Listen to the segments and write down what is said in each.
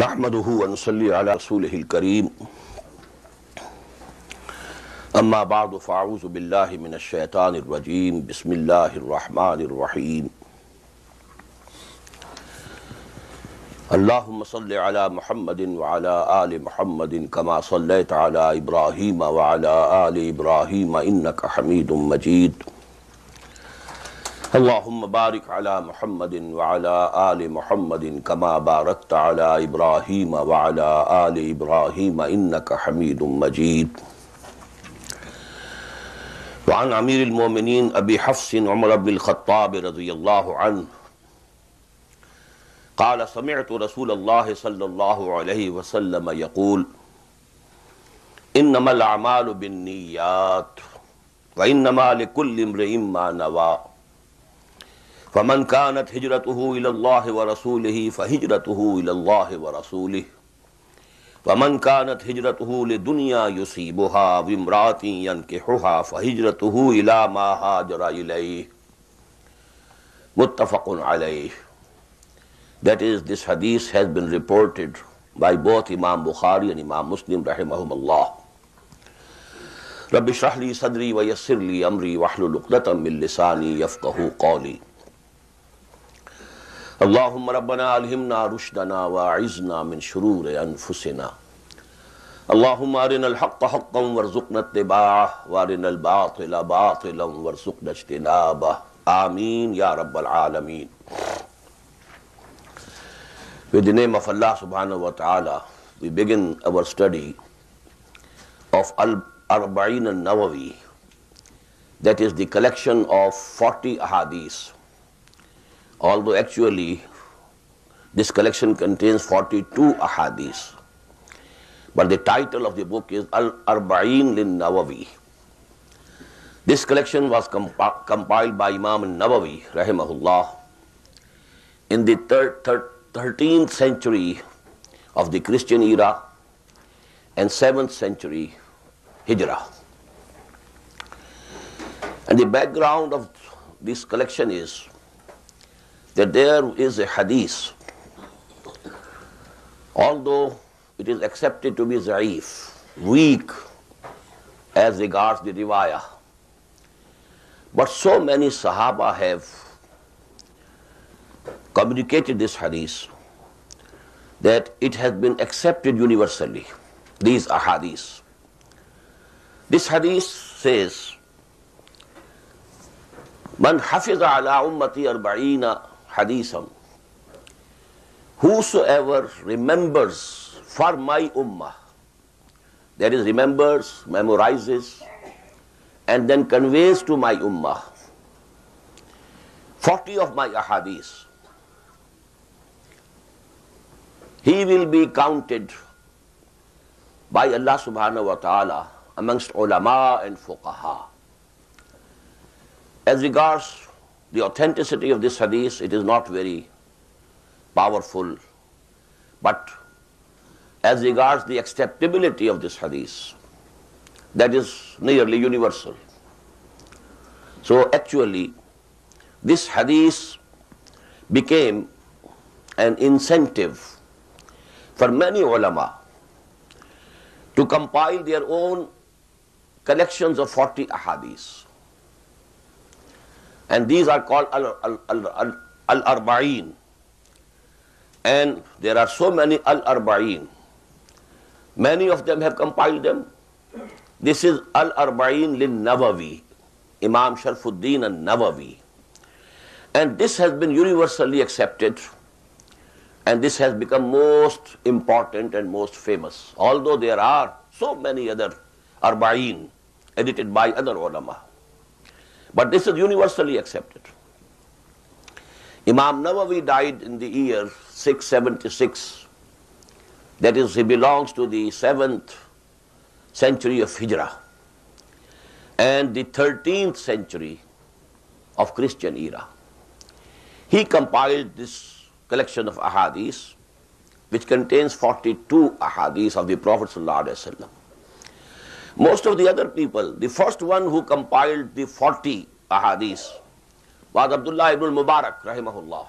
नहमदुहु व नसल्ली अला रसूलिहिल करीम अम्मा बअद फ़अऊज़ु बिल्लाहि मिनश शैतानिर रजीम बिस्मिल्लाहिर रहमानिर रहीम अल्लाहुम्मा सल्लि अला मुहम्मदिन व अला आलि मुहम्मदिन कमा सल्लैता अला इब्राहीम व अला आलि इब्राहीम इन्नका हमीदुम मजीद अल्लाहुम्मा बारिक अला मुहम्मदिन व अला आलि मुहम्मदिन कमा बारकता अला इब्राहीम व अला आलि इब्राहीम इन्नका हमीदुम मजीद वअन अमीरिल मोमिनीन अबी हफ्स उमर इब्नुल ख़त्ताब रज़ियल्लाहु अन्हु क़ाल समिअतु रसूलल्लाह सल्लल्लाहु अलैहि वसल्लम यक़ूल इन्नमल अमालु बिन्निय्यात व इन्नमा लिकुल्लि इम्रिइन मा नवा फमन कानत हिजरतुहु इलल्लाहि व रसूलिहि फहिजरतुहु इलल्लाहि व रसूलिहि वमन कानत हिजरतुहु लिदुनिया युसीबुहा व इम्रातिन यनकिहुहा फहिजरतुहु इला मा हाजरा इलैहि मुत्तफ़क़ुन अलैहि। That is, this hadith has been reported by both Imam Bukhari and Imam Muslim rahimahumullah. Rabbi shrah li sadri wa yassir li amri wahlul uqdatan min lisani yafqahu qawli. Allahumma rabbana alhimna rushdana wa a'izna min shururi anfusina. Allahumma arina al-haqqa haqqan warzuqna ittiba'ah wa arina al-batila batilan warzuqna ijtinabah. Ameen ya rabbal alameen. With the name of Allah subhanahu wa ta'ala, we begin our study of Arbaeen al-Nawawi, that is the collection of 40 ahadith. Although actually this collection contains 42 ahadith, but the title of the book is Arbaeen al-Nawawi. This collection was compiled by Imam al-Nawawi rahimahullah in the 13th century of the Christian era and 7th century Hijrah. And the background of this collection is that there is a hadith, although it is accepted to be za'if, weak as regards the riwayah, but so many Sahaba have communicated this hadith that it has been accepted universally, these ahadith. This hadith says, Man hafiza ala ummati arba'ina hadithan, whosoever remembers for my ummah, that is, remembers, memorizes, and then conveys to my ummah 40 of my ahadith, he will be counted by Allah subhanahu wa ta'ala amongst ulama and fuqaha. As regards the authenticity of this hadith, it is not very powerful, but as regards the acceptability of this hadith, that is nearly universal. So actually, this hadith became an incentive for many ulama to compile their own collections of 40 ahadith. And these are called Al-Arbaeen. And there are so many Al-Arbaeen. Many of them have compiled them. This is Al-Arbaeen lin-Nawawi, Imam Sharfuddin al-Nawawi. And this has been universally accepted, and this has become most important and most famous, although there are so many other Arbaeen edited by other ulama. But this is universally accepted. Imam Nawawi died in the year 676. That is, he belongs to the 7th century of Hijrah and the 13th century of Christian era. He compiled this collection of ahadith, which contains 42 ahadith of the Prophet ﷺ. Most of the other people, the first one who compiled the 40 ahadith was Abdullah ibn Mubarak rahimahullah.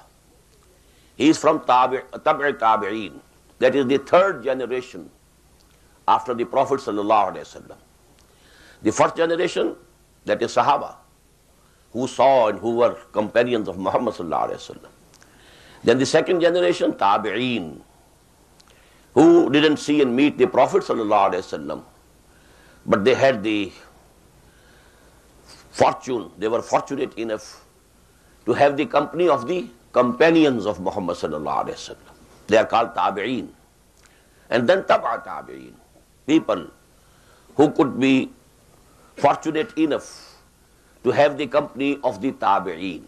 He is from Tabi'in. that is the third generation after the Prophet sallallahu alaihi wasallam. The first generation, that is Sahaba, who saw and who were companions of Muhammad sallallahu alaihi wasallam. Then the second generation, Tabi'een, who didn't see and meet the Prophet sallallahu alaihi wasallam, but they had the fortune, they were fortunate enough to have the company of the companions of Muhammad sallallahu alaihi wasallam. They are called Tabi'een. And then Tab'a Tabi'een, people who could be fortunate enough to have the company of the Tabi'een.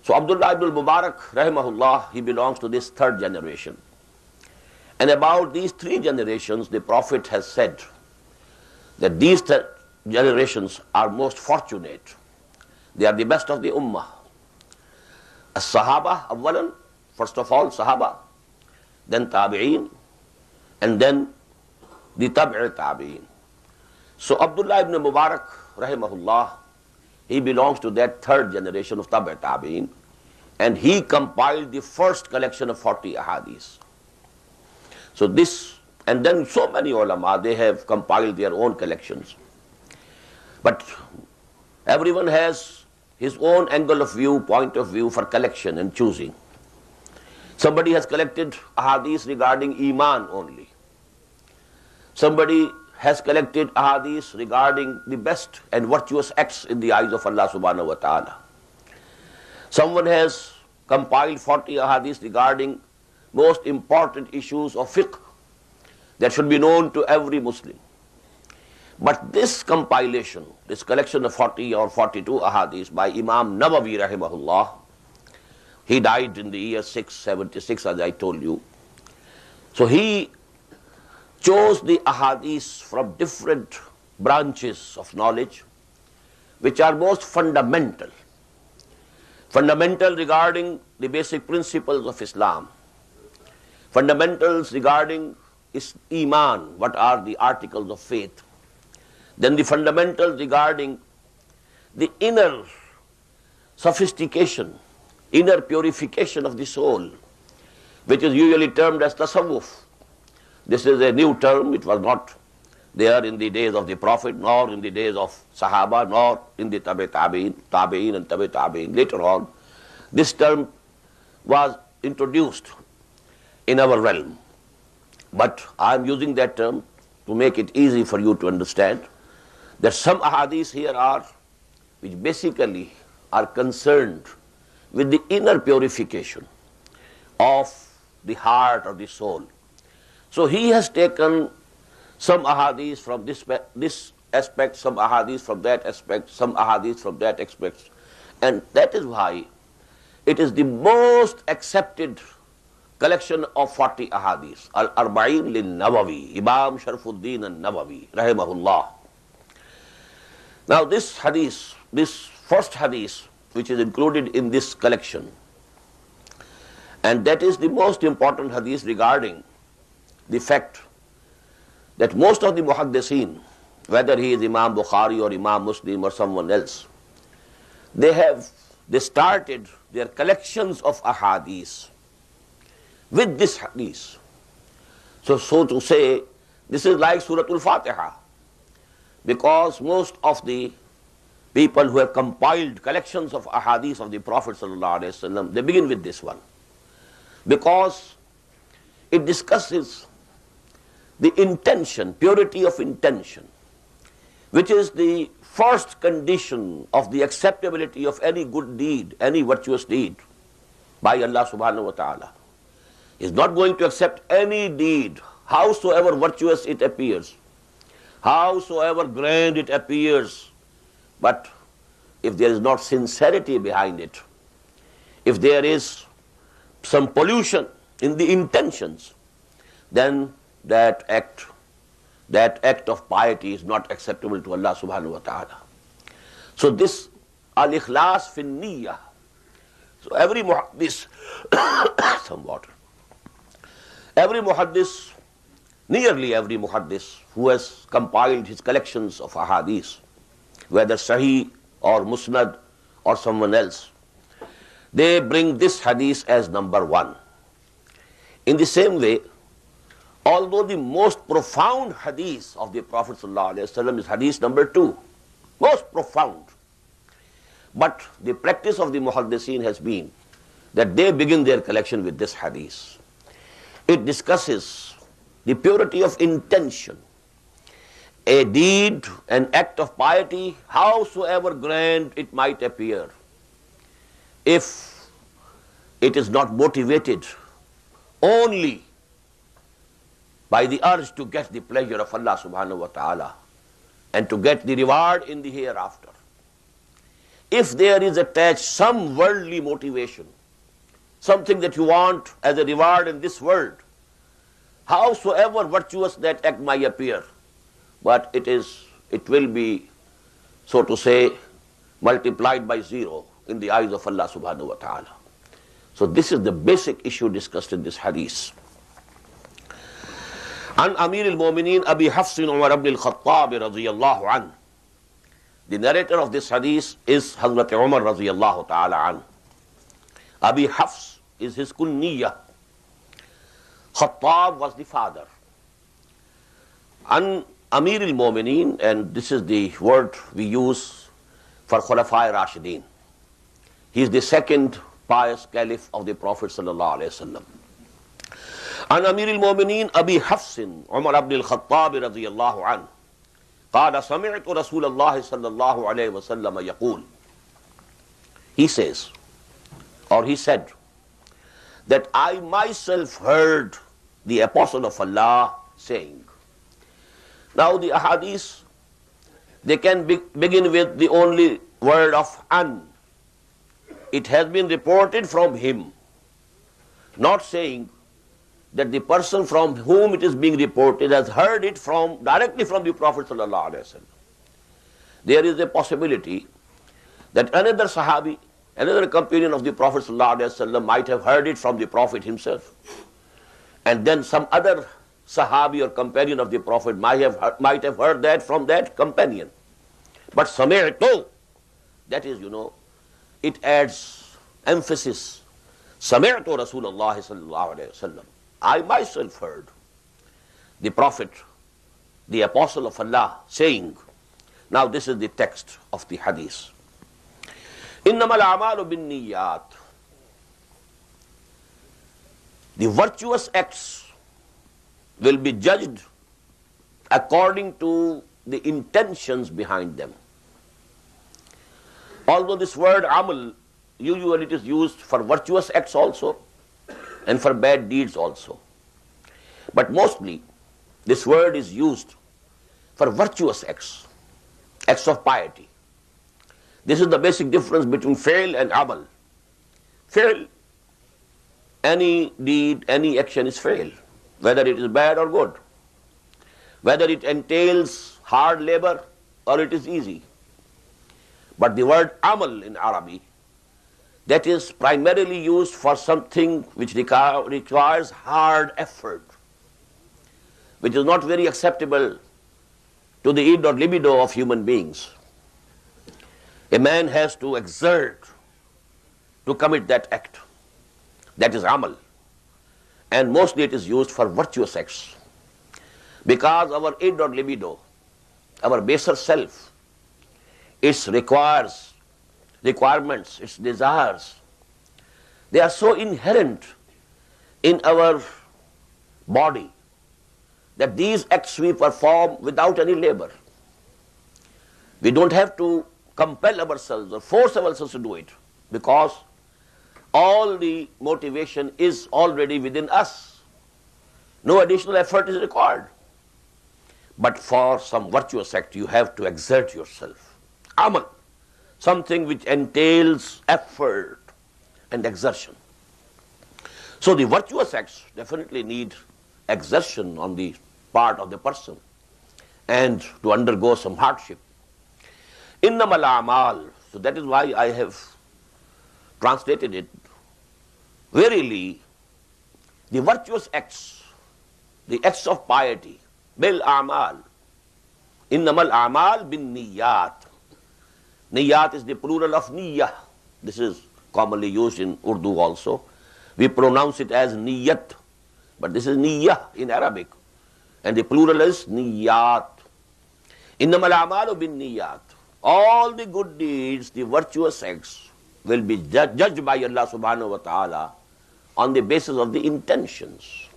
So Abdullah ibn Mubarak, rahimahullah, he belongs to this third generation. And about these three generations, the Prophet has said that these generations are most fortunate. They are the best of the ummah. As-Sahaba, awwalan, first of all, Sahaba, then Tabi'een, and then the Tab'i Tabi'een. So Abdullah ibn Mubarak, rahimahullah, he belongs to that third generation of Tab'i Tabi'een, and he compiled the first collection of 40 ahadith. So this, and then so many ulama, they have compiled their own collections. But everyone has his own angle of view, point of view for collection and choosing. Somebody has collected ahadith regarding Iman only. Somebody has collected ahadith regarding the best and virtuous acts in the eyes of Allah subhanahu wa ta'ala. Someone has compiled 40 ahadith regarding most important issues of fiqh that should be known to every Muslim. But this compilation, this collection of 40 or 42 ahadith by Imam Nawawi rahimahullah, he died in the year 676, as I told you. So he chose the ahadith from different branches of knowledge which are most fundamental. Fundamental regarding the basic principles of Islam. Fundamentals regarding Iman, what are the articles of faith. Then the fundamentals regarding the inner sophistication, inner purification of the soul, which is usually termed as tasawwuf. This is a new term, it was not there in the days of the Prophet, nor in the days of Sahaba, nor in the Tabi'een and Tabi' Tabi'een. Later on, this term was introduced in our realm. But I am using that term to make it easy for you to understand that some ahadith here are, which basically are concerned with the inner purification of the heart or the soul. So he has taken some ahadith from this aspect, some ahadith from that aspect, some ahadith from that aspect. And that is why it is the most accepted collection of 40 ahadith. Arbaeen lil Nawawi, Imam Sharfuddin al-Nawawi, rahimahullah. Now this hadith, this first hadith, which is included in this collection, and that is the most important hadith regarding the fact that most of the muhaddithin, whether he is Imam Bukhari or Imam Muslim or someone else, they started their collections of ahadith with this hadith. So to say, this is like Suratul Fatiha, because most of the people who have compiled collections of ahadith of the Prophet ﷺ, they begin with this one, because it discusses the intention, purity of intention, which is the first condition of the acceptability of any good deed, any virtuous deed by Allah subhanahu wa ta'ala. He is not going to accept any deed, howsoever virtuous it appears, howsoever grand it appears, but if there is not sincerity behind it, if there is some pollution in the intentions, then that act of piety is not acceptable to Allah subhanahu wa ta'ala. So this al-ikhlas fi niyyah. So every muhaddis, some water. Every muhaddis, nearly every muhaddis who has compiled his collections of ahadith, whether Sahih or Musnad or someone else, they bring this hadith as number one. In the same way, Although the most profound hadith of the Prophet ﷺ is hadith number 2, most profound. But the practice of the muhaddithin has been that they begin their collection with this hadith. It discusses the purity of intention. A deed, an act of piety, howsoever grand it might appear, if it is not motivated only by the urge to get the pleasure of Allah subhanahu wa ta'ala and to get the reward in the hereafter, if there is attached some worldly motivation, something that you want as a reward in this world, howsoever virtuous that act might appear, but it will be, so to say, multiplied by 0 in the eyes of Allah subhanahu wa ta'ala. So this is the basic issue discussed in this hadith. An Amir al-Mu'mineen Abi Hafs Umar ibn al-Khattab radiyallahu anhu. The narrator of this hadith is Hazrat Umar radiyallahu ta'ala anhu. Abi Hafs is his kunniyah. Khattab was the father. An Amir al-Mu'mineen, and this is the word we use for Khulafai Rashideen. He is the second pious caliph of the Prophet sallallahu alaihi wasallam. An Amir al-Mu'mineen Abi Hafs Umar ibn al-Khattab radiyallahu anhu. قال سمعت رسول الله صلى الله عليه وسلم يقول. He says, or he said, that I myself heard the Apostle of Allah saying. Now the ahadith, they can begin with the only word of an. It has been reported from him, not saying that the person from whom it is being reported has heard it directly from the Prophet sallallahu alaihi wasallam. There is a possibility that another sahabi, another companion of the Prophet sallallahu alaihi wasallam might have heard it from the Prophet himself, and then some other sahabi or companion of the Prophet might have heard that from that companion. But sami'tu, that is, it adds emphasis. Sami'tu Rasulullah sallallahu alaihi wasallam. I myself heard the Prophet, the Apostle of Allah, saying. Now this is the text of the hadith. Innamal a'malu bin niyyat. The virtuous acts will be judged according to the intentions behind them. Although this word amal, usually it is used for virtuous acts also and for bad deeds also. But mostly this word is used for virtuous acts, acts of piety. This is the basic difference between fi'l and amal. Fi'l, any deed, any action is fi'l, whether it is bad or good, whether it entails hard labor or it is easy. But the word amal in Arabic, that is primarily used for something which requires hard effort, which is not very acceptable to the id or libido of human beings. A man has to exert to commit that act. That is amal. And mostly it is used for virtuous acts. Because our id or libido, our baser self, its requirements, its desires, they are so inherent in our body that these acts we perform without any labor. We don't have to compel ourselves or force ourselves to do it, because all the motivation is already within us. No additional effort is required. But for some virtuous act, you have to exert yourself. Amal, something which entails effort and exertion. So the virtuous acts definitely need exertion on the part of the person and to undergo some hardship. Innamal a'mal, so that is why I have translated it. Verily, the virtuous acts, the acts of piety, bil a'mal, innamal a'mal bin niyyat. Niyyat is the plural of niyyah. This is commonly used in Urdu also. We pronounce it as niyyat. But this is niyyah in Arabic. And the plural is niyyat. Innamal a'malu bin niyyat. All the good deeds, the virtuous acts, will be judged by Allah subhanahu wa ta'ala on the basis of the intentions.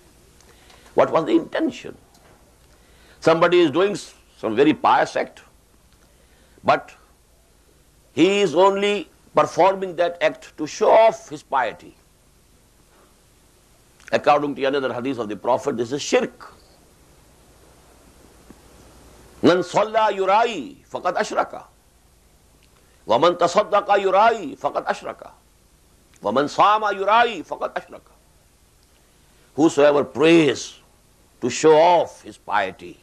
What was the intention? Somebody is doing some very pious act, but he is only performing that act to show off his piety. According to another hadith of the Prophet, this is shirk. Man salla yurai faqad ashraka. Wa man tasaddaqa yurai faqad ashraka. Wa man sama yurai faqad ashraka. Whosoever prays to show off his piety,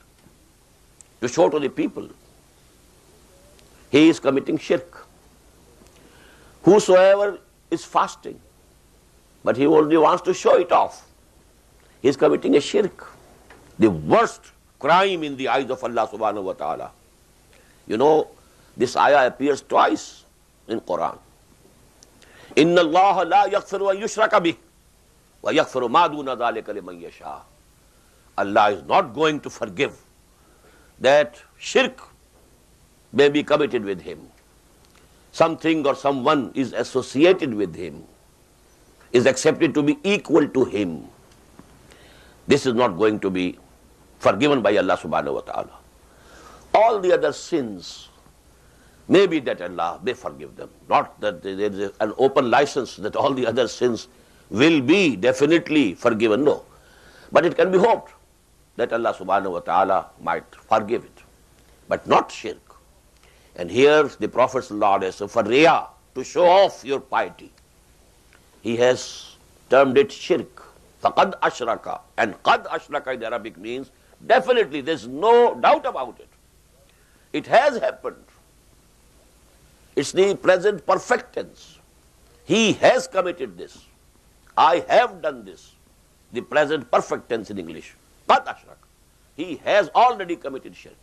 to show to the people, he is committing shirk. Whosoever is fasting, but he only wants to show it off, he is committing a shirk. The worst crime in the eyes of Allah subhanahu wa ta'ala. You know, this ayah appears twice in Quran. Inna Allah la yaghfiru an yushraka bih wa yaghfiru ma duna dhalika liman yasha. Allah is not going to forgive that shirk may be committed with him. Something or someone is associated with him, is accepted to be equal to him. This is not going to be forgiven by Allah subhanahu wa ta'ala. All the other sins, maybe that Allah may forgive them. Not that there is an open license that all the other sins will be definitely forgiven, no. But it can be hoped that Allah subhanahu wa ta'ala might forgive it, but not shirk. And here the Prophet sallallahu alaihi wasallam, for riyah, to show off your piety, he has termed it shirk. Faqad ashraka. And qad ashraka in Arabic means definitely, there's no doubt about it. It has happened. It's the present perfect tense. He has committed this. I have done this. The present perfect tense in English. Qad ashraka. He has already committed shirk.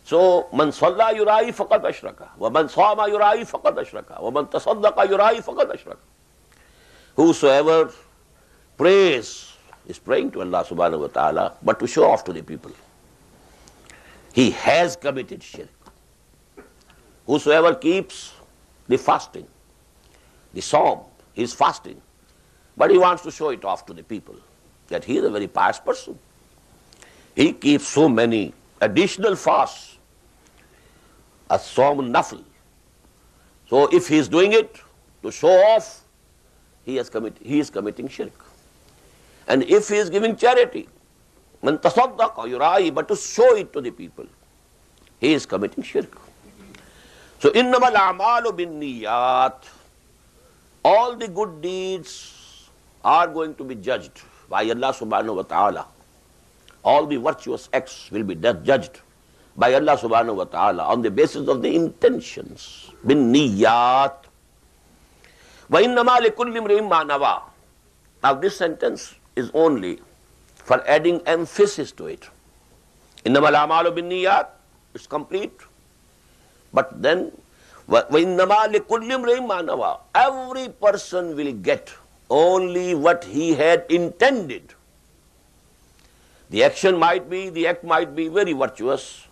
So, man salla yurai faqad ashraka. Wa man sama yurai faqad ashraka. Wa man tasaddaqa yurai faqad ashraka. Whosoever prays is praying to Allah subhanahu wa ta'ala, but to show off to the people, he has committed shirk. Whosoever keeps the fasting, the psalm, he is fasting, but he wants to show it off to the people, that he is a very pious person. He keeps so many additional fasts, as psalm nafl. So if he is doing it to show off, he is committing shirk. And if he is giving charity, man tasaddaqa yurai, but to show it to the people, he is committing shirk. So innamal a'malu bin niyyat. All the good deeds are going to be judged by Allah subhanahu wa ta'ala. All the virtuous acts will be judged by Allah subhanahu wa ta'ala on the basis of the intentions. Bin niyyat. Wa innama likulli imri'in ma nawa. Now this sentence is only for adding emphasis to it. Innamal a'malu bin niyyat, it's complete. But then, wa innama likulli imri'in ma nawa. Every person will get only what he had intended. The act might be very virtuous,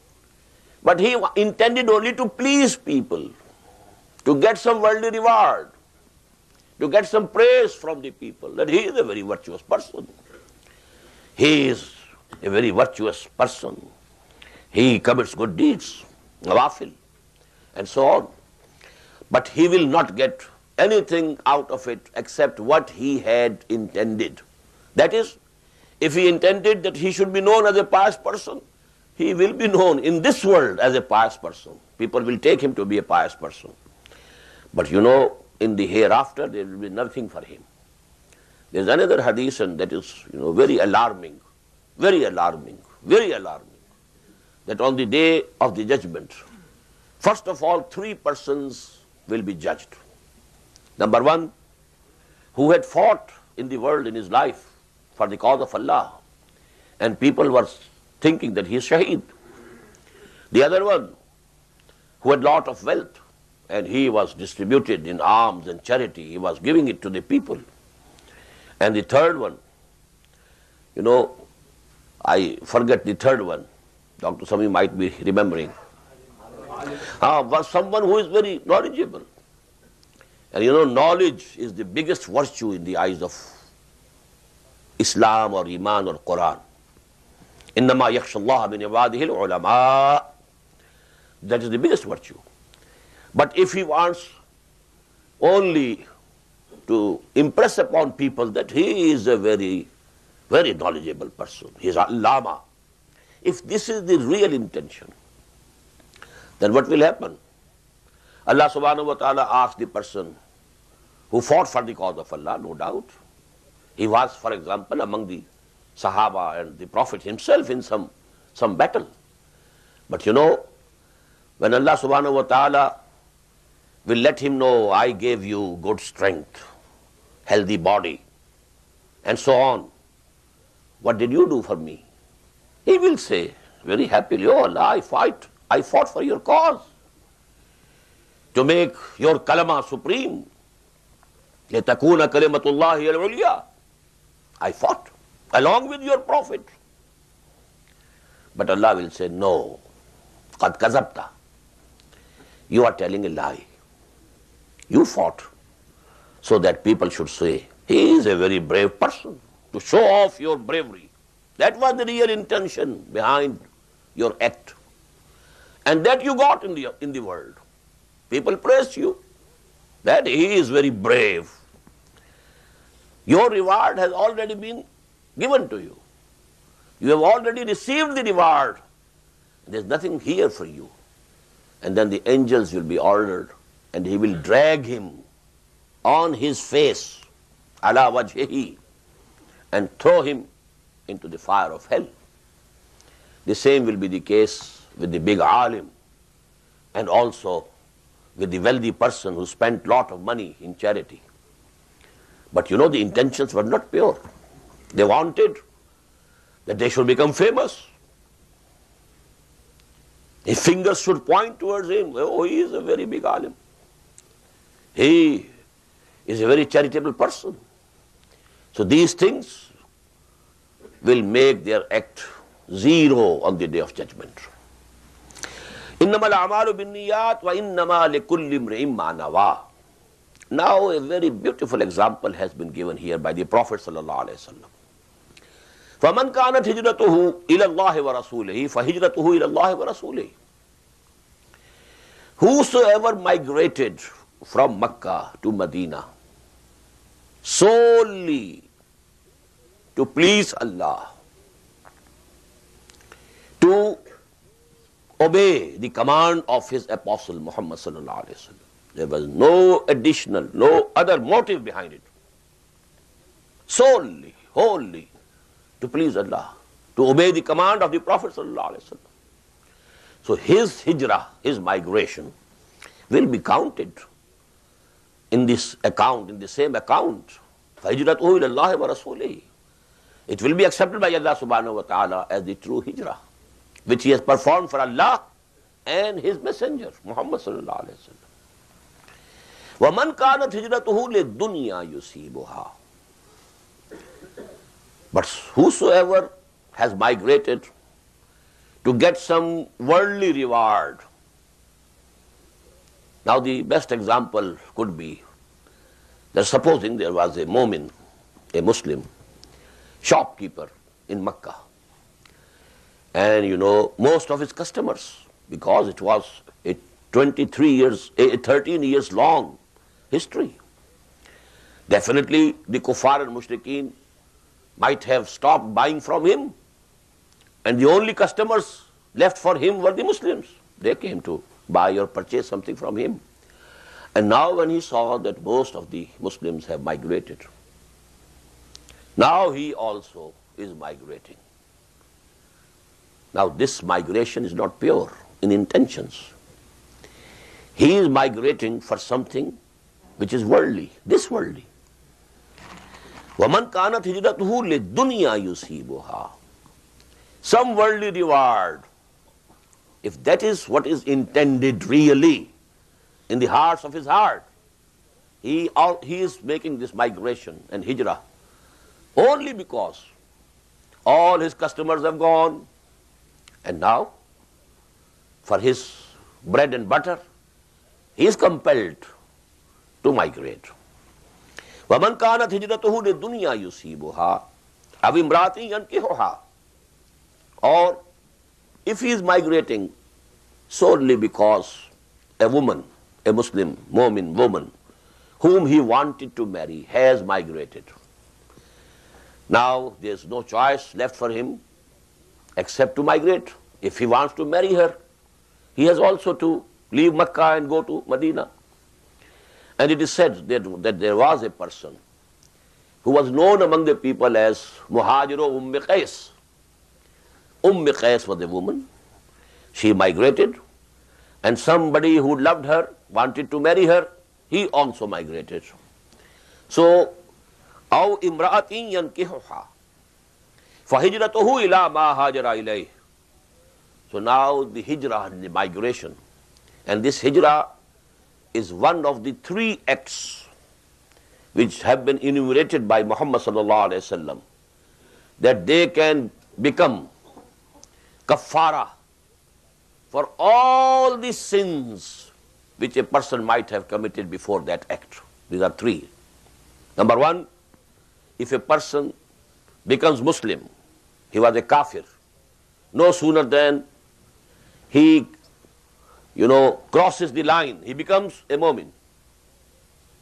but he intended only to please people, to get some worldly reward, to get some praise from the people, that he is a very virtuous person. He is a very virtuous person. He commits good deeds, nawafil, and so on. But he will not get anything out of it except what he had intended. That is, if he intended that he should be known as a pious person, he will be known in this world as a pious person. People will take him to be a pious person. But you know, in the hereafter, there will be nothing for him. There is another hadith, and that is, very alarming, very alarming, very alarming, that on the day of the judgment, first of all, 3 persons will be judged. Number 1, who had fought in the world in his life for the cause of Allah, and people were thinking that he is shaheed. The other one, who had lot of wealth, and he was distributed in alms and charity, he was giving it to the people. And the third one, You know, I forget the third one. Dr. Sami might be remembering. Was someone who is very knowledgeable. And you know, knowledge is the biggest virtue in the eyes of Islam or Iman or Quran. إِنَّمَا يَخْشَى اللَّهَ مِنْ عِبَادِهِ الْعُلَمَاءِ. That is the biggest virtue. But if he wants only to impress upon people that he is a very, very knowledgeable person, he is Allama, if this is the real intention, then what will happen? Allah subhanahu wa ta'ala asked the person who fought for the cause of Allah, no doubt. He was, for example, among the Sahaba and the Prophet himself in some battle. But you know, when Allah subhanahu wa ta'ala will let him know, I gave you good strength, healthy body, and so on, what did you do for me? He will say very happily, oh Allah, I fought for your cause, to make your kalama supreme. لِتَكُونَ كَلِمَةُ اللَّهِ الْعُلْيَا. I fought along with your Prophet. But Allah will say, no, قَدْ كَذَبْتَ. You are telling a lie. You fought so that people should say, he is a very brave person, to show off your bravery. That was the real intention behind your act. And that you got in the world. People praised you, that he is very brave. Your reward has already been given to you. You have already received the reward. There is nothing here for you. And then the angels will be ordered, and he will drag him on his face, ala wajhihi, and throw him into the fire of hell. The same will be the case with the big alim, and also with the wealthy person who spent lot of money in charity. But you know, the intentions were not pure. They wanted that they should become famous. His fingers should point towards him. Oh, he is a very big alim. He is a very charitable person. So these things will make their act zero on the day of judgment. إِنَّمَا الْأَعْمَالُ بِالنِّيَّاتِ وَإِنَّمَا لِكُلِّ امْرِئٍ مَّا نَوَىٰ. Now a very beautiful example has been given here by the Prophet sallallahu alaihi wasallam. فَمَنْ كَانَتْ هِجْرَتُهُ إِلَى اللَّهِ وَرَسُولِهِ فَهِجْرَتُهُ إِلَى اللَّهِ وَرَسُولِهِ. Whosoever migrated from Mecca to Medina solely to please Allah, to obey the command of his apostle Muhammad sallallahu alaihi wasallam. There was no additional, no other motive behind it. Solely, wholly to please Allah, to obey the command of the Prophet sallallahu alaihi wasallam. So his hijrah, his migration, will be counted in this account, in the same account. فَهِجْرَتُهُ إِلَى اللَّهِ وَرَسُولِهِ. It will be accepted by Allah subhanahu wa ta'ala as the true hijrah, which he has performed for Allah and his messenger, Muhammad sallallahu alaihi wasallam. وَمَنْ كَانَتْ هِجْرَتُهُ لِلدُّنْيَا يُصِيبُهَا. But whosoever has migrated to get some worldly reward. Now the best example could be that supposing there was a mu'min, a Muslim shopkeeper in Mecca, and you know, most of his customers, because it was a 13 years long history, definitely the kuffar and mushrikeen might have stopped buying from him, and the only customers left for him were the Muslims. They came to buy or purchase something from him. And now when he saw that most of the Muslims have migrated, now he also is migrating. Now this migration is not pure in intentions. He is migrating for something which is worldly, this worldly. وَمَنْ كَانَتْ هِجْرَتُهُ لِلدُّنْيَا يُصِيبُهَا. Some worldly reward, if that is what is intended really in the hearts of his heart, he is making this migration and hijrah only because All his customers have gone. And now, for his bread and butter, he is compelled to migrate. وَمَنْ كَانَتْ هِجْرَتُهُ لِلدُّنْيَا يُصِيبُهَا أَوْ امْرَأَةٍ يَنْكِحُهَا. Or if he is migrating solely because a woman, a Muslim, mu'min woman, whom he wanted to marry has migrated. Now there is no choice left for him except to migrate. If he wants to marry her, he has also to leave Makkah and go to Medina. And it is said that there was a person who was known among the people as Muhajiro Qais. Qais was a woman. She migrated, and somebody who loved her, wanted to marry her, he also migrated. So, أَوْ إِمْرَأَةٍ يَنْكِحُهَا فَهِجْرَتُهُ إِلَى مَا هَاجَرَ إِلَيْهِ. So now the hijrah, the migration, and this hijrah is one of the three acts which have been enumerated by Muhammad sallallahu alaihi wasallam, that they can become kaffara for all the sins which a person might have committed before that act. These are three. Number one, if a person becomes Muslim, he was a kafir, no sooner than he crosses the line, he becomes a mu'min.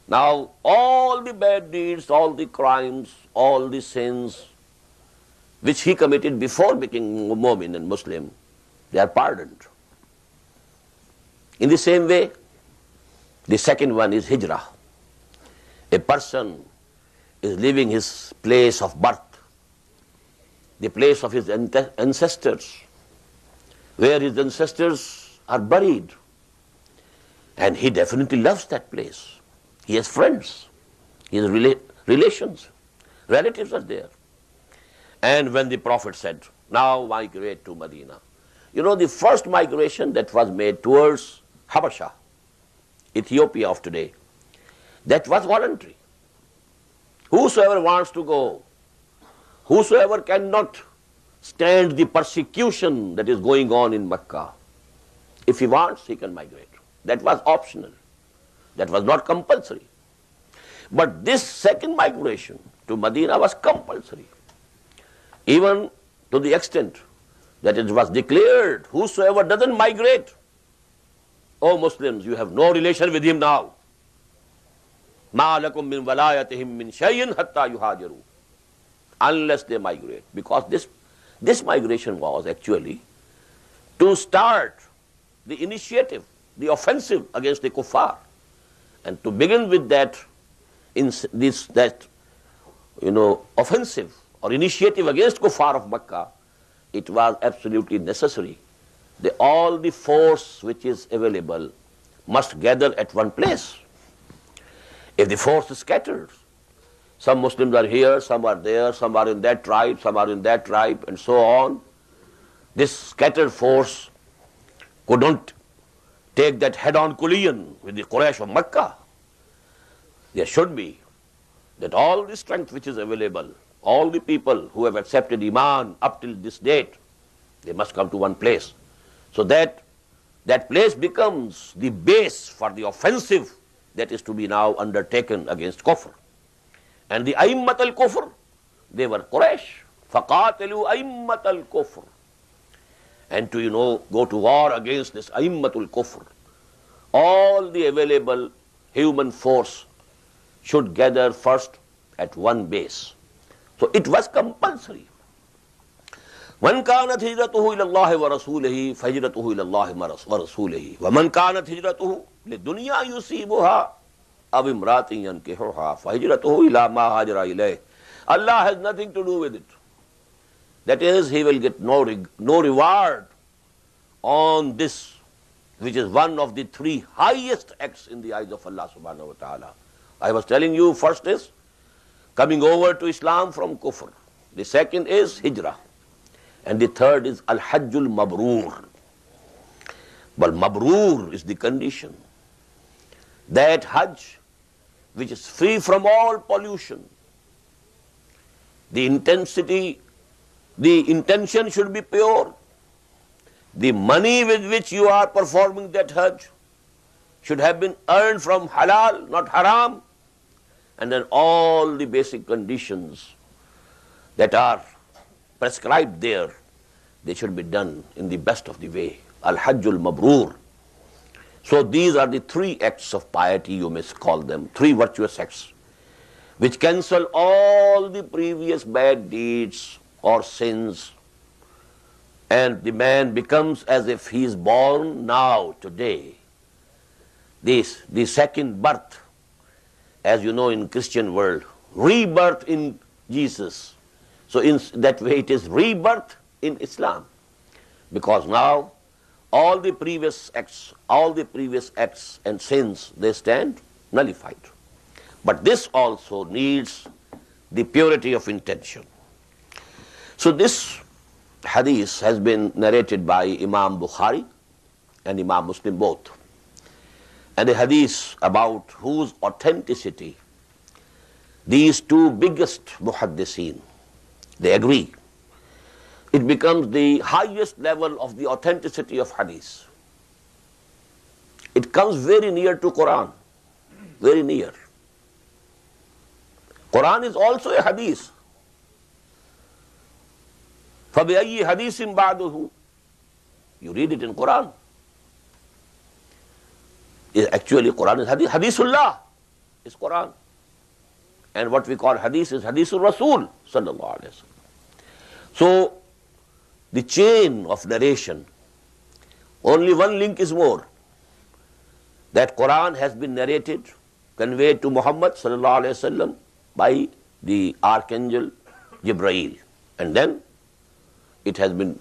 Now all the bad deeds, all the crimes, all the sins which he committed before becoming mu'min and Muslim, they are pardoned. In the same way, the second one is hijrah. A person is leaving his place of birth, the place of his ancestors, where his ancestors are buried. And he definitely loves that place. He has friends, he has relations, relatives are there. And when the Prophet said, now migrate to Medina, the first migration that was made towards Habasha, Ethiopia of today, that was voluntary. Whosoever wants to go, whosoever cannot stand the persecution that is going on in Mecca, if he wants, he can migrate. That was optional. That was not compulsory. But this second migration to Medina was compulsory, even to the extent that it was declared, whosoever doesn't migrate, O Muslims, you have no relation with him now. مَا لَكُم مِّن وَلَايَتِهِم مِّن شَيْءٍ حَتَّى يُهَاجِرُوا. Unless they migrate. Because this migration was actually to start the initiative, the offensive against the kuffar. And to begin with that offensive or initiative against kuffar of Makkah, it was absolutely necessary. All the force which is available must gather at one place. If the force is scattered, some Muslims are here, some are there, some are in that tribe, some are in that tribe, and so on, this scattered force couldn't take that head-on collision with the Quraysh of Makkah. There should be that all the strength which is available, all the people who have accepted Iman up till this date, they must come to one place. So that place becomes the base for the offensive that is to be now undertaken against Kufr. And the Aimmat al-Kufr, they were Quraysh. فَقَاتِلُوا أَيِمَّةَ الْكُفْرِ. And to go to war against this Aimmat al-Kufr, all the available human force should gather first at one base. So it was compulsory. مَنْ كَانَتْ هِجْرَتُهُ إِلَى اللَّهِ وَرَسُولِهِ فَهِجْرَتُهُ إِلَى اللَّهِ وَرَسُولِهِ وَمَنْ كَانَتْ هِجْرَتُهُ لِلدُّنْيَا يُصِيبُهَا أَوْ امْرَأَةٍ يَنْكِحُهَا فَهِجْرَتُهُ إِلَى مَا هَاجَرَ إِلَيْهِ. Allah has nothing to do with it. That is, he will get no reward on this, which is one of the three highest acts in the eyes of Allah subhanahu wa ta'ala. I was telling you, first is coming over to Islam from kufr. The second is hijrah. And the third is al-hajjul mabroor. But mabroor is the condition. That hajj which is free from all pollution. The intensity, The intention should be pure. The money with which you are performing that Hajj should have been earned from halal, not haram. And then all the basic conditions that are prescribed there, they should be done in the best of the way. Al-Hajjul Mabrur. So these are the three acts of piety, you may call them, three virtuous acts, which cancel all the previous bad deeds or sins, and the man becomes as if he is born now, today. The second birth, as you know in Christian world, rebirth in Jesus. So in that way it is rebirth in Islam, because now all the previous acts and sins, they stand nullified. But this also needs the purity of intention. So this hadith has been narrated by Imam Bukhari and Imam Muslim both. And a hadith about whose authenticity these two biggest muhaddiseen, they agree. It becomes the highest level of the authenticity of hadith. It comes very near to Quran, very near. Quran is also a hadith. فَبِأَيِّ حَدِيثٍ بَعْدُهُ. You read it in Quran. Actually, Quran is hadith. Hadithullah is Quran. And what we call hadith is Hadithul Rasul sallallahu alaihi wasallam. So, the chain of narration, only one link is more. That Quran has been narrated, conveyed to Muhammad sallallahu alaihi wasallam by the Archangel Jibreel. And then it has been,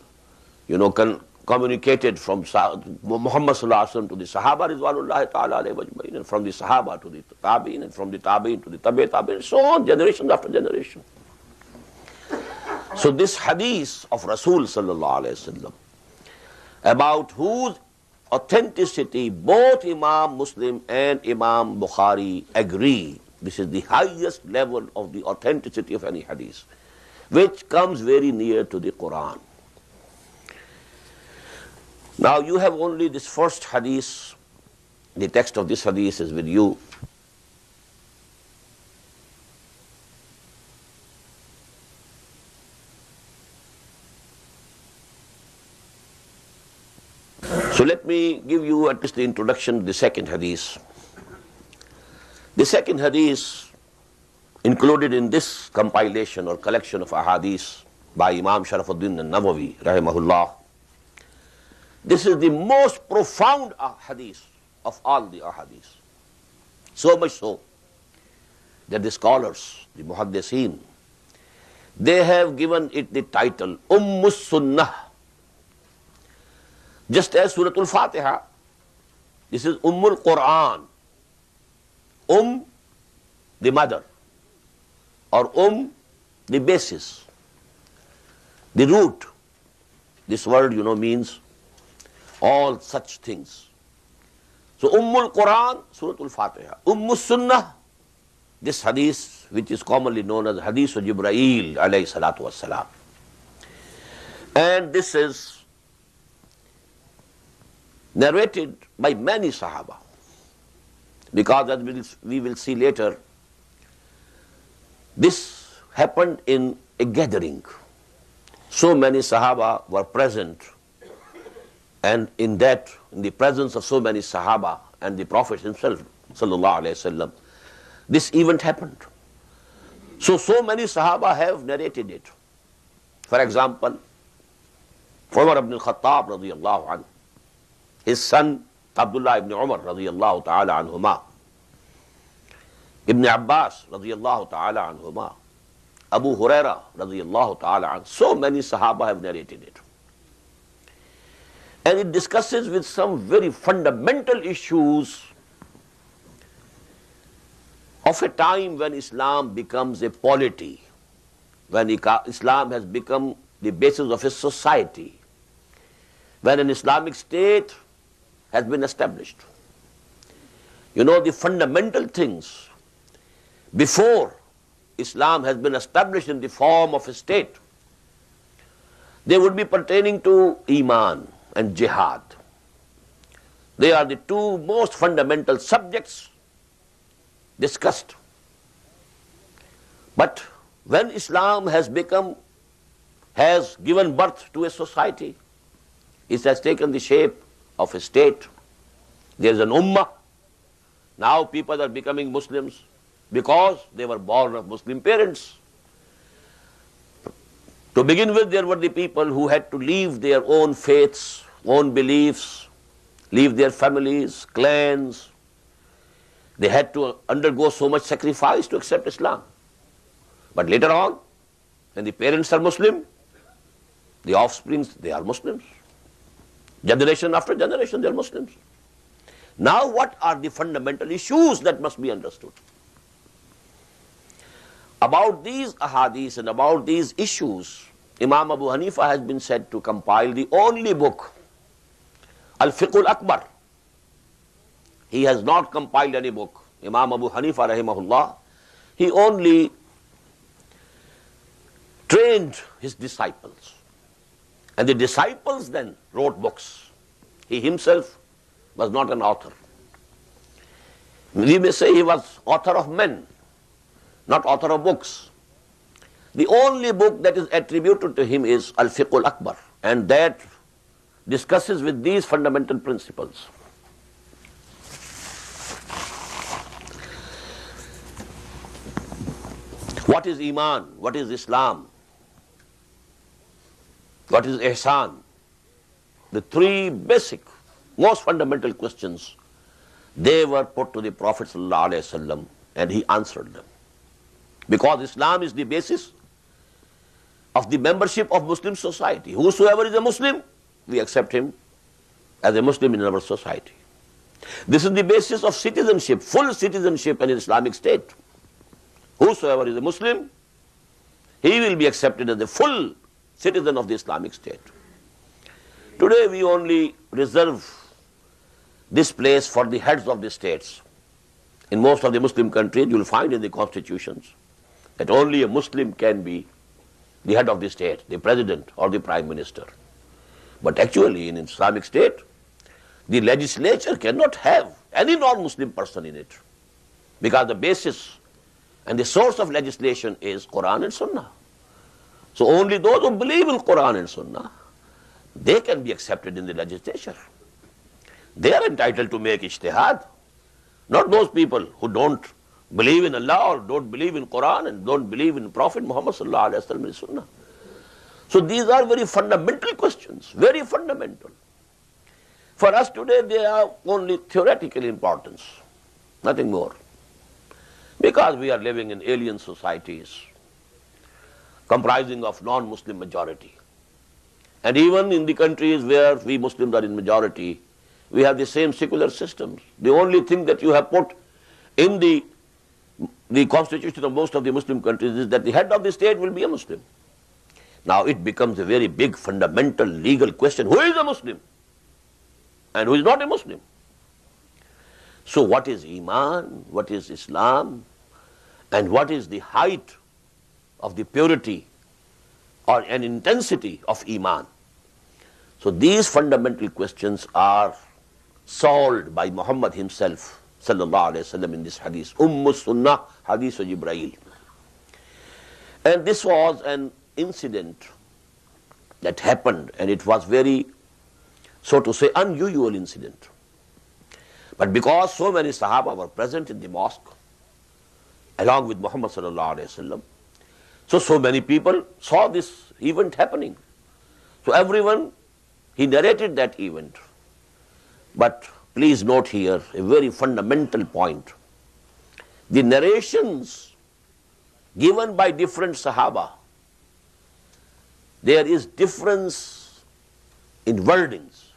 communicated from Muhammad sallallahu alaihi wasallam to the Sahaba ridwanullahi ta'ala alayhim ajma'in, and from the Sahaba to the Tabi'in, and from the Tabi'in to the Tabi'in, so on, generation after generation. So this hadith of Rasul sallallahu alaihi wasallam, about whose authenticity both Imam Muslim and Imam Bukhari agree, this is the highest level of the authenticity of any hadith, which comes very near to the Quran. Now you have only this first hadith, the text of this hadith is with you. So let me give you at least the introduction to the second hadith. The second hadith included in this compilation or collection of ahadith by Imam Sharafuddin Nawawi rahimahullah. This is the most profound hadith of all the ahadith. So much so that the scholars, the muhaddiseen, they have given it the title Ummus Sunnah. Just as Suratul Fatiha, this is Ummul Quran. The mother, or the basis, the root. This word, means all such things. So Ummul Quran, Suratul Fatiha. Ummus Sunnah, this hadith, which is commonly known as Hadith of Jibreel alayhi salatu wassalam. And this is narrated by many Sahaba, because as we will see later, this happened in a gathering. So many Sahaba were present, and in the presence of so many Sahaba and the Prophet himself, sallallahu alaihi wasallam, this event happened. So many Sahaba have narrated it. For example, Umar ibn al-Khattab radiyallahu anhu, his son Abdullah ibn Umar radiyallahu ta'ala anhuma, Ibn Abbas radiyallahu ta'ala anhuma, Abu Huraira radiyallahu ta'ala anhu, so many Sahaba have narrated it. And it discusses with some very fundamental issues of a time when Islam becomes a polity, when Islam has become the basis of a society, when an Islamic state has been established. The fundamental things before Islam has been established in the form of a state, They would be pertaining to Iman and Jihad. They are the two most fundamental subjects discussed. But when Islam has given birth to a society, it has taken the shape of a state. There is an ummah. Now people are becoming Muslims because they were born of Muslim parents. To begin with, there were the people who had to leave their own faiths, own beliefs, leave their families, clans. They had to undergo so much sacrifice to accept Islam. But later on, when the parents are Muslim, the offsprings, they are Muslims. Generation after generation, they are Muslims. Now what are the fundamental issues that must be understood? About these ahadith and about these issues, Imam Abu Hanifa has been said to compile the only book, Al-Fiqh al-Akbar. He has not compiled any book. Imam Abu Hanifa rahimahullah, he only trained his disciples. And the disciples then wrote books. He himself was not an author. We may say he was author of men, not author of books. The only book that is attributed to him is Al-Fiqh al-Akbar, and that discusses with these fundamental principles. What is Iman? What is Islam? What is Ihsan? The three basic, most fundamental questions, they were put to the Prophet ﷺ, and he answered them. Because Islam is the basis of the membership of Muslim society. Whosoever is a Muslim, we accept him as a Muslim in our society. This is the basis of citizenship, full citizenship in an Islamic state. Whosoever is a Muslim, he will be accepted as a full citizen of the Islamic state. Today we only reserve this place for the heads of the states. In most of the Muslim countries, you will find in the constitutions that only a Muslim can be the head of the state, the president or the prime minister. But actually in an Islamic state, the legislature cannot have any non-Muslim person in it, because the basis and the source of legislation is Quran and Sunnah. So only those who believe in Quran and Sunnah, they can be accepted in the legislature. They are entitled to make ijtihad, not those people who don't believe in Allah or don't believe in Quran and don't believe in Prophet Muhammad sallallahu alaihi wasallam and Sunnah. So these are very fundamental questions, very fundamental. For us today, they are only theoretical importance, nothing more. Because we are living in alien societies comprising of non-Muslim majority. And even in the countries where we Muslims are in majority, we have the same secular systems. The only thing that you have put in the constitution of most of the Muslim countries is that the head of the state will be a Muslim. Now it becomes a very big fundamental legal question. Who is a Muslim and who is not a Muslim? So what is Iman? What is Islam? And what is the height of the purity or an intensity of Iman? So these fundamental questions are solved by Muhammad himself sallallahu alaihi wasallam in this hadith, Sunnah, Hadith of Jibreel. And this was an incident that happened, and it was very, so to say, unusual incident. But because so many Sahaba were present in the mosque, along with Muhammad sallallahu alaihi wasallam, so many people saw this event happening. So everyone, he narrated that event. But please note here a very fundamental point. The narrations given by different Sahaba, there is difference in wordings,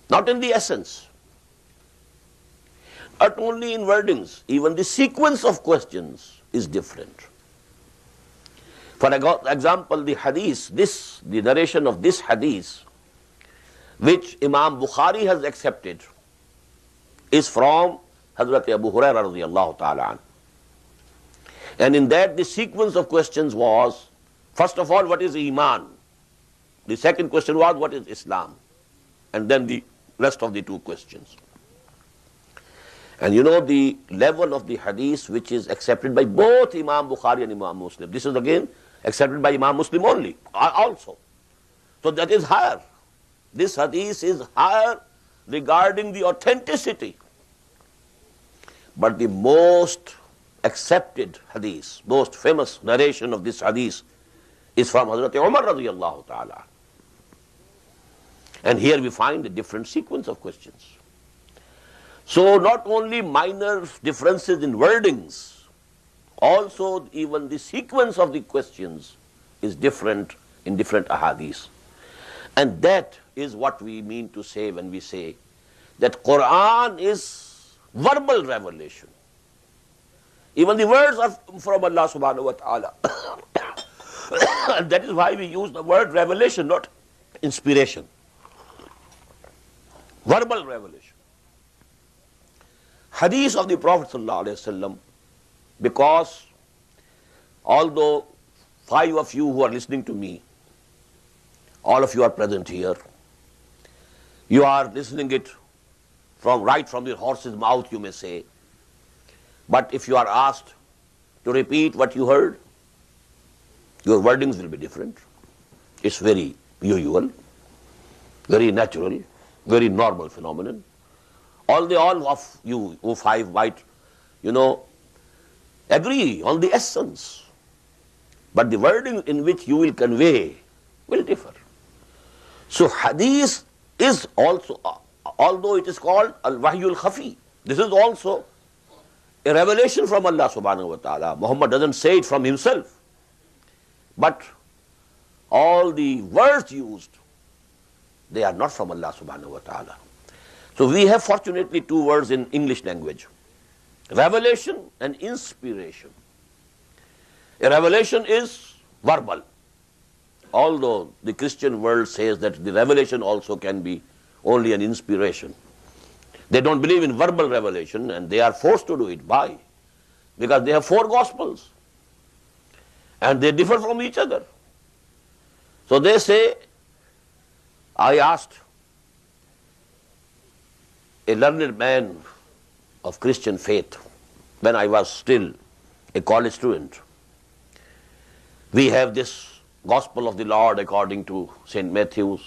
not in the essence. Not only in wordings, even the sequence of questions is different. For example, the hadith, the narration of this hadith, which Imam Bukhari has accepted, is from Hazrat Abu Hurairah radiyallahu ta'ala anhu. And in that the sequence of questions was First of all, what is Iman? The second question was, what is Islam? And then the rest of the two questions. And you know the level of the hadith which is accepted by both Imam Bukhari and Imam Muslim. This is again accepted by Imam Muslim only, also. So that is higher. This hadith is higher regarding the authenticity. But the most accepted hadith, most famous narration of this hadith is from Hazrat Umar radiyallahu ta'ala. And here we find a different sequence of questions. So not only minor differences in wordings, also even the sequence of the questions is different in different ahadith. And that is what we mean to say when we say that Quran is verbal revelation. Even the words are from Allah subhanahu wa ta'ala. And that is why we use the word revelation, not inspiration. Verbal revelation. Hadith of the Prophet sallallahu alaihi wasallam, because although 5 of you who are listening to me, all of you are present here, you are listening it right from your horse's mouth, you may say. But if you are asked to repeat what you heard, your wordings will be different. It's very usual, very natural, very normal phenomenon. All of you, 5 might, agree on the essence. But the wording in which you will convey will differ. So hadith is also, although it is called al-wahyul khafi, this is also a revelation from Allah subhanahu wa ta'ala. Muhammad doesn't say it from himself. But all the words used, they are not from Allah subhanahu wa ta'ala. So we have fortunately 2 words in English language: revelation and inspiration. A revelation is verbal, although the Christian world says that the revelation also can be only an inspiration. They don't believe in verbal revelation, and they are forced to do it. Why? Because they have 4 gospels and they differ from each other. So they say, I asked a learned man of Christian faith when I was still a college student. We have this Gospel of the Lord according to St. Matthew,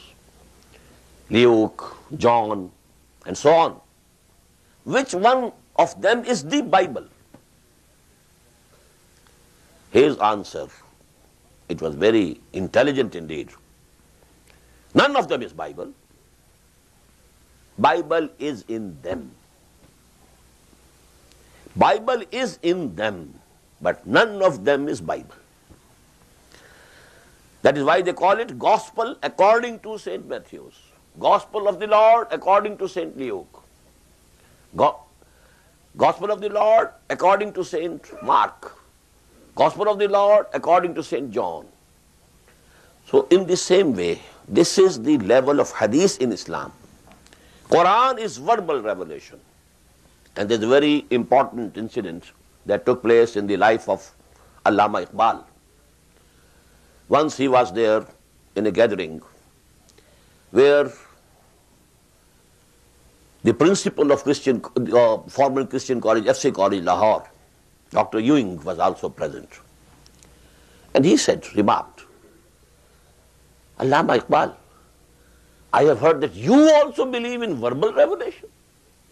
Luke, John, and so on. Which one of them is the Bible? His answer, it was very intelligent indeed. None of them is Bible. Bible is in them. Bible is in them, but none of them is Bible. That is why they call it Gospel according to St. Matthew, Gospel of the Lord according to St. Luke, Gospel of the Lord according to St. Mark, Gospel of the Lord according to St. John. So in the same way, this is the level of hadith in Islam. Quran is verbal revelation. And there's a very important incident that took place in the life of Allama Iqbal. Once he was there in a gathering where the principal of former Christian college, FC College, Lahore, Dr. Ewing, was also present. And he remarked, Allama Iqbal, I have heard that you also believe in verbal revelation.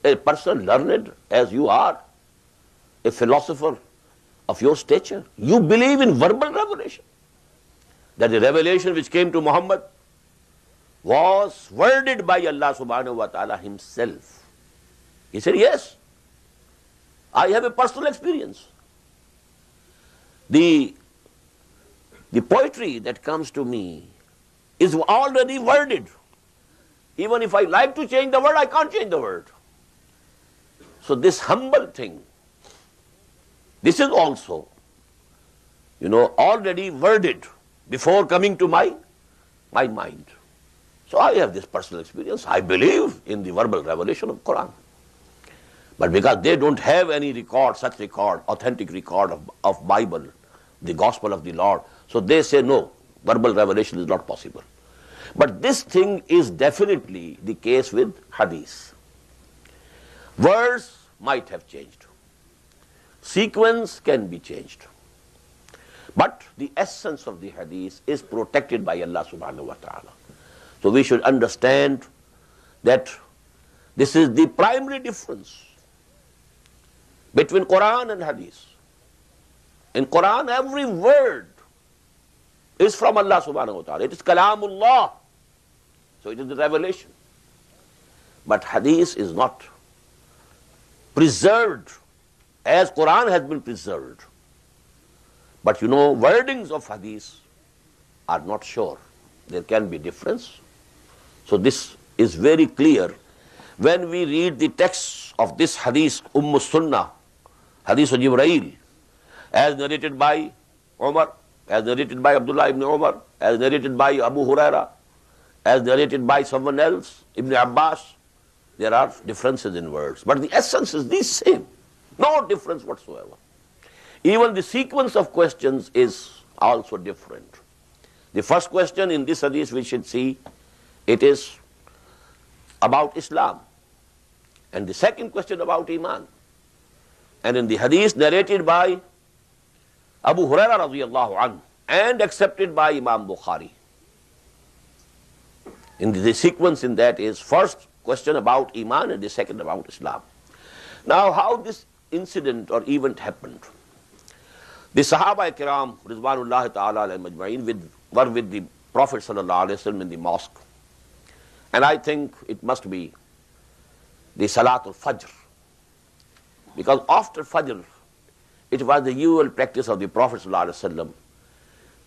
A person learned as you are, a philosopher of your stature, you believe in verbal revelation. That the revelation which came to Muhammad was worded by Allah subhanahu wa ta'ala himself. He said, yes, I have a personal experience. The poetry that comes to me is already worded. Even if I like to change the word, I can't change the word. So this humble thing, this is also, already worded before coming to my mind. So I have this personal experience. I believe in the verbal revelation of Quran. But because they don't have any record, authentic record of Bible, the gospel of the Lord. So they say no, verbal revelation is not possible. But this thing is definitely the case with hadith. Words might have changed. Sequence can be changed. But the essence of the hadith is protected by Allah subhanahu wa ta'ala. So we should understand that this is the primary difference between Quran and hadith. In Quran, every word is from Allah subhanahu wa ta'ala. It is kalamullah. So it is the revelation. But hadith is not preserved as Quran has been preserved. But you know, wordings of hadith are not sure. There can be difference. So this is very clear when we read the text of this hadith, Sunnah, Hadith of Jibreel, as narrated by Umar, as narrated by Abdullah ibn Umar, as narrated by Abu Huraira, as narrated by someone else, Ibn Abbas. There are differences in words, but the essence is the same. No difference whatsoever. Even the sequence of questions is also different. The first question in this hadith we should see, it is about Islam. And the second question about Iman. And in the hadith narrated by Abu Huraira radiyallahu anhu and accepted by Imam Bukhari, in the sequence in that is first question about Iman and the second about Islam. Now how this incident or event happened. The Sahaba Kiram, Rizwanullahi ta'ala alayhim ajma'in, were with the Prophet sallallahu alayhi wa sallam in the mosque. And I think it must be the Salatul Fajr. Because after Fajr, it was the usual practice of the Prophet sallallahu alayhi wa sallam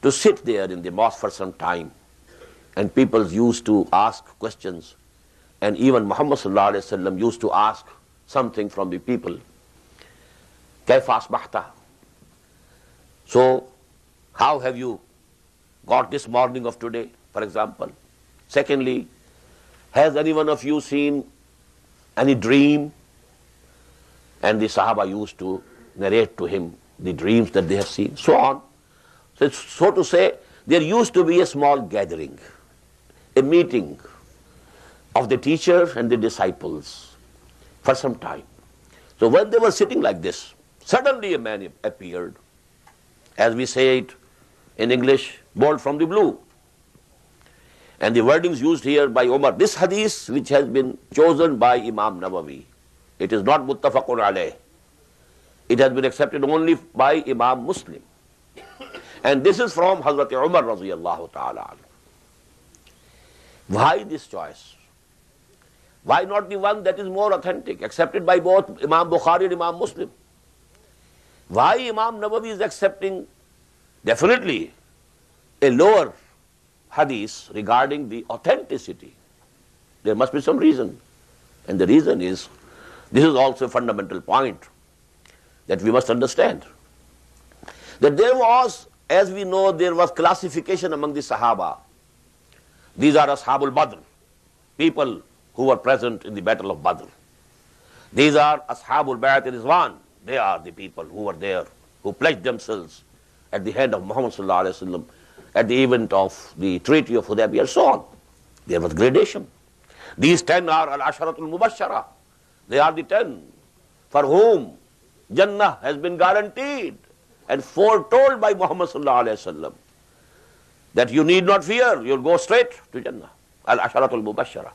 to sit there in the mosque for some time. And people used to ask questions. And even Muhammad sallallahu alayhi wa sallam used to ask something from the people. Kaifa asbahta? So, how have you got this morning of today, for example? Secondly, has any one of you seen any dream? And the Sahaba used to narrate to him the dreams that they have seen, so on. So to say, there used to be a small gathering, a meeting of the teacher and the disciples for some time. So when they were sitting like this, suddenly a man appeared, as we say it in English, bolt from the blue. And the wordings used here by Umar, this hadith which has been chosen by Imam Nawawi, it is not muttafaqun alayh. It has been accepted only by Imam Muslim. And this is from Hazrat Umar radiyallahu ta'ala. Why this choice? Why not the one that is more authentic, accepted by both Imam Bukhari and Imam Muslim? Why Imam Nawawi is accepting definitely a lower hadith regarding the authenticity? There must be some reason. And the reason is, this is also a fundamental point that we must understand. That there was, as we know, there was classification among the Sahaba. These are Ashabul Badr, people who were present in the battle of Badr. These are Ashabul Bayat Rizwan. They are the people who were there, who pledged themselves at the hand of Muhammad sallallahu alaihi wasallam at the event of the Treaty of Hudaybiyah and so on. There was gradation. These 10 are Al-Asharatul Mubashshara. They are the 10 for whom Jannah has been guaranteed and foretold by Muhammad sallallahu alaihi wasallam that you need not fear, you'll go straight to Jannah. Al-Asharatul Mubashshara.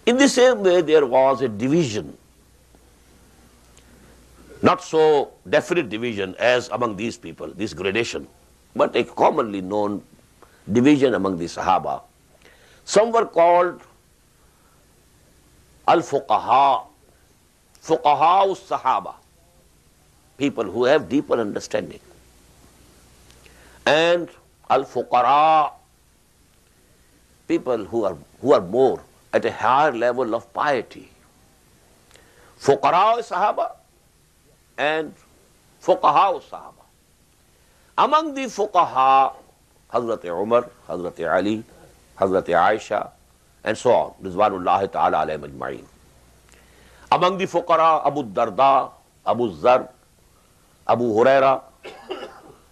In the same way, there was a division, not so definite division as among these people, this gradation, but a commonly known division among the Sahaba. Some were called Al-Fuqaha, Fuqaha-ul-Sahaba, people who have deeper understanding. And Al-Fuqara, people who are more at a higher level of piety. Fuqara-ul-Sahaba and Fuqaha-ul-Sahaba. Among the Fuqaha, Hazrat Umar, Hazrat Ali, Hazrat Aisha, and so on, Rizwanullahi ta'ala alayhim ajma'in. Among the Fuqara, Abu Darda, Abu Zar, Abu Huraira,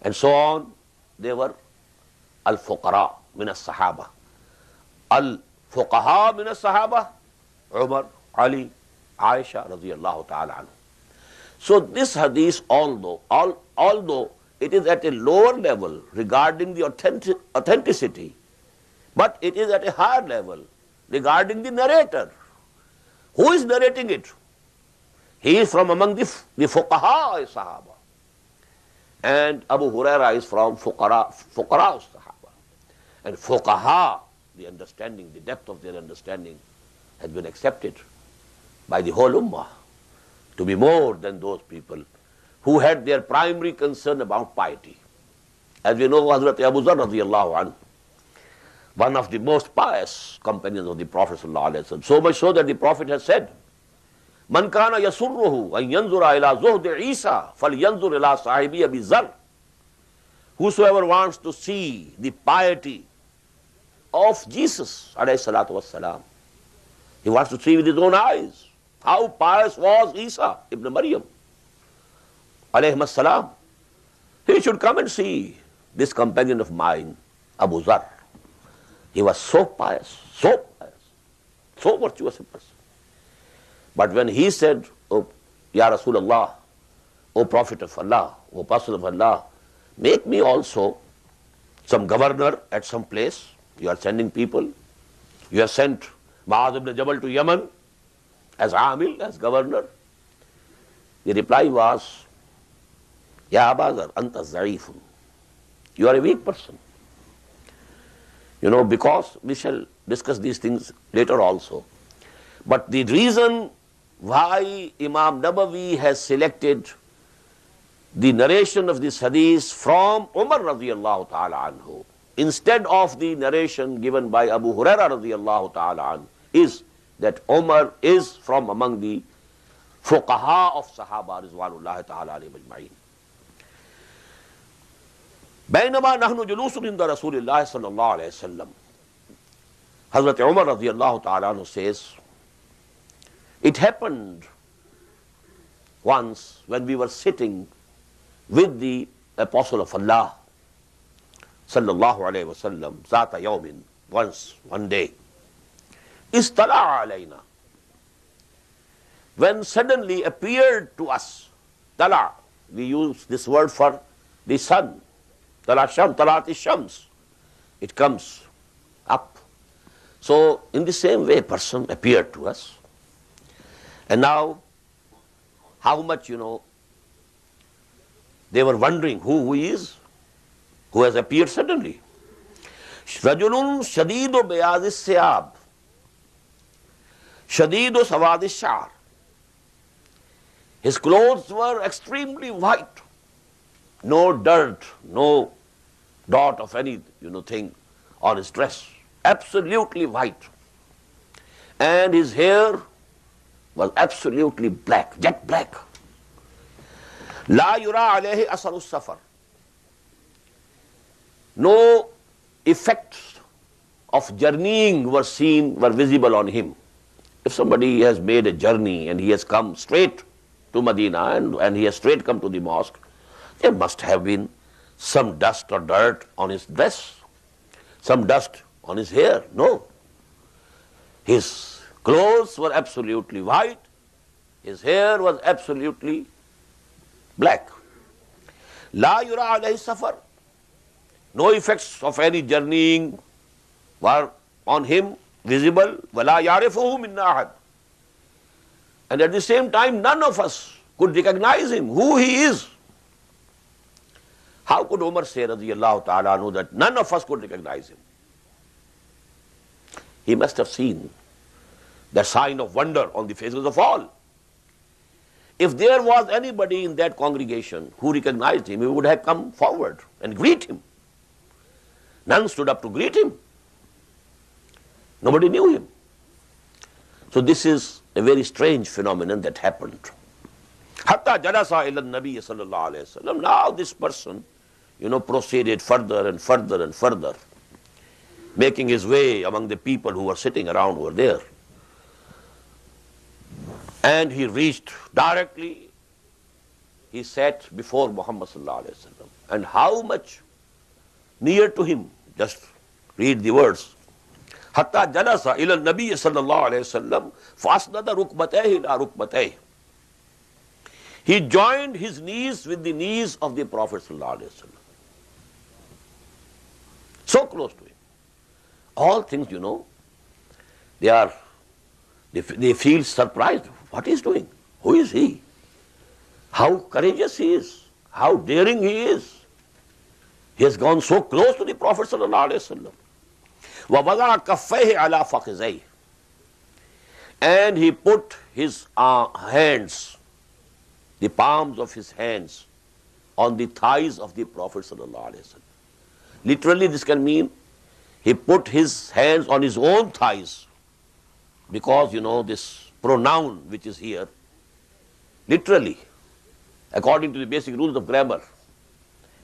and so on. They were al-fuqara min as-sahaba. Al-fuqaha min as-sahaba, Umar, Ali, Aisha radiyallahu ta'ala anhu. So this hadith, although it is at a lower level regarding the authenticity, but it is at a higher level regarding the narrator. Who is narrating it? He is from among the fuqaha sahaba. And Abu Huraira is from fuqara sahaba. And fuqaha, the understanding, the depth of their understanding has been accepted by the whole ummah to be more than those people who had their primary concern about piety. As we know, Hazrat Abu Zar radiyallahu anhu, one of the most pious companions of the Prophet sallallahu alaihi wasallam, so much so that the Prophet has said, Man kana yasurruhu an yanzura ila zuhd Isa falyanzur ila sahibi Abi Zar. Whosoever wants to see the piety of Jesus alayhi salatu wassalam, he wants to see with his own eyes how pious was Isa ibn Maryam alayhi salam. He should come and see this companion of mine, Abu Zar. He was so pious, so virtuous a person. But when he said, "Oh, Ya Rasulullah, O Prophet of Allah, O Apostle of Allah, make me also some governor at some place. You are sending people. You have sent Mu'adh ibn Jabal to Yemen as Amil, as governor." The reply was, Ya Aba Zar, anta za'ifun. You are a weak person. Because we shall discuss these things later also. But the reason why Imam Nawawi has selected the narration of this hadith from Umar radiyallahu ta'ala anhu instead of the narration given by Abu Huraira radiyallahu ta'ala anhu is that Umar is from among the fuqaha of Sahaba rizwanullahi ta'ala alayhim ajma'in. بينما نحن جلوس عند رسول الله صلى الله عليه وسلم. Hazrat Umar radiyallahu ta'ala anhu says, it happened once when we were sitting with the Apostle of Allah sallallahu alayhi wa sallam, zata yawmin, one day, istala alayna, when suddenly appeared to us, tala, we use this word for the sun, talat is shams, it comes up. So in the same way, a person appeared to us. And now, how much, they were wondering who he is, who has appeared suddenly. Rajulun shadidu bayadis siyab, shadidu sawadis shar. His clothes were extremely white. No dirt, no dot of any, thing on his dress. Absolutely white. And his hair was absolutely black, jet black. La yura alayhi asarus safar. No effects of journeying were visible on him. If somebody has made a journey and he has come straight to Medina and he has straight come to the mosque, there must have been some dust or dirt on his dress, some dust on his hair. No. His clothes were absolutely white, his hair was absolutely black. La yura alayhi safar. No effects of any journeying were on him visible. Wala yarifuhu minna ahad. And at the same time, none of us could recognize him, who he is. How could Umar say, radiyallahu ta'ala anhu, that none of us could recognize him? He must have seen the sign of wonder on the faces of all. If there was anybody in that congregation who recognized him, he would have come forward and greet him. None stood up to greet him. Nobody knew him. So this is a very strange phenomenon that happened. Hatta jalasa ila Nabi sallallahu alayhi wa sallam. Now this person, proceeded further and further and further, making his way among the people who were sitting around over there. And he reached directly he sat before Muhammad sallallahu alaihi wasallam, and how much near to him. Just read the words. Hatta jalasa ila nabi sallallahu alaihi wasallam fasnada rukbatayhi ila rukbatayhi. He joined his knees with the knees of the Prophet sallallahu alaihi wasallam. So close to him. All things, they feel surprised. What he is doing? Who is he? How courageous he is. How daring he is. He has gone so close to the Prophet sallallahu alaihi wasallam. وَوَضَعَ كَفَّيْهِ عَلَى فَخِذَيْهِ. And he put his hands, the palms of his hands, on the thighs of the Prophet sallallahu alaihi wasallam. Literally this can mean he put his hands on his own thighs, because this pronoun which is here, literally, according to the basic rules of grammar,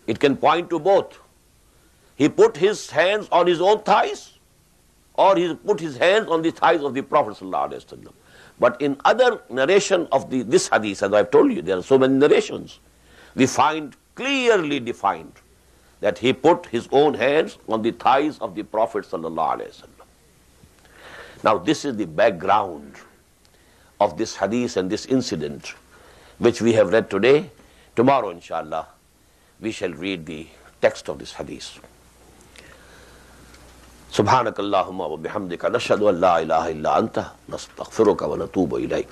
it can point to both. He put his hands on his own thighs, or he put his hands on the thighs of the Prophet sallallahu alaihi wasallam. But in other narration of this hadith, as I've told you, there are so many narrations, we find clearly defined that he put his own hands on the thighs of the Prophet sallallahu alaihi wasallam. Now this is the background of this hadith and this incident which we have read today. Tomorrow, inshallah, we shall read the text of this hadith. Subhanakallahumma wa bihamdika nashhadu an la ilaha illa anta nastaghfiruka wa natubu ilayk.